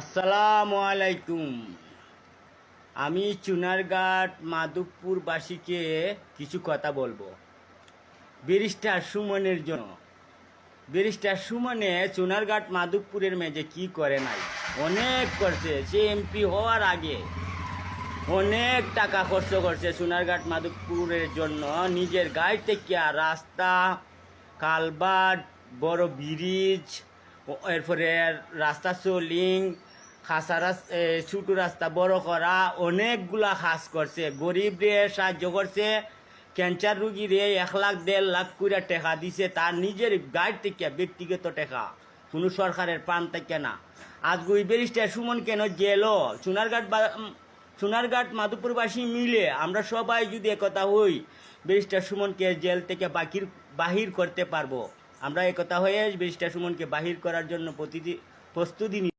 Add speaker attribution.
Speaker 1: আসসালামু আলাইকুম। আমি চুনারঘাট মাধবপুরবাসীকে কিছু কথা বলবো ব্যারিস্টার সুমনের জন্য। ব্যারিস্টার সুমনে চুনারঘাট মাধবপুরের মেজে কি করে নাই, অনেক করছে। সে এমপি হওয়ার আগে অনেক টাকা খরচ করছে চুনারঘাট মাধবপুরের জন্য। নিজের গাড়ি থেকে রাস্তা, কালভার্ট, বড় ব্রিজ, এরপরে রাস্তা সোলিং, খাসা রাস্তা, ছোটো রাস্তা বড় করা, অনেকগুলা কাজ করছে। গরিবরে সাহায্য করছে। ক্যান্সার রুগীরে 1 লাখ 1.5 লাখ করে টাকা দিছে তার নিজের গাড়ি থেকে, ব্যক্তিগত টাকা, কোনো সরকারের প্রাণ থেকে না। আজকে ওই ব্যারিস্টার সুমন কেন জেলও? সোনারঘাট মাধবপুরবাসী মিলে আমরা সবাই যদি একতা হই, ব্যারিস্টার সুমনকে জেল থেকে বাহির করতে পারবো। আমরা একতা হয়ে ব্যারিস্টার সুমনকে বাহির করার জন্য প্রস্তুতি নিব।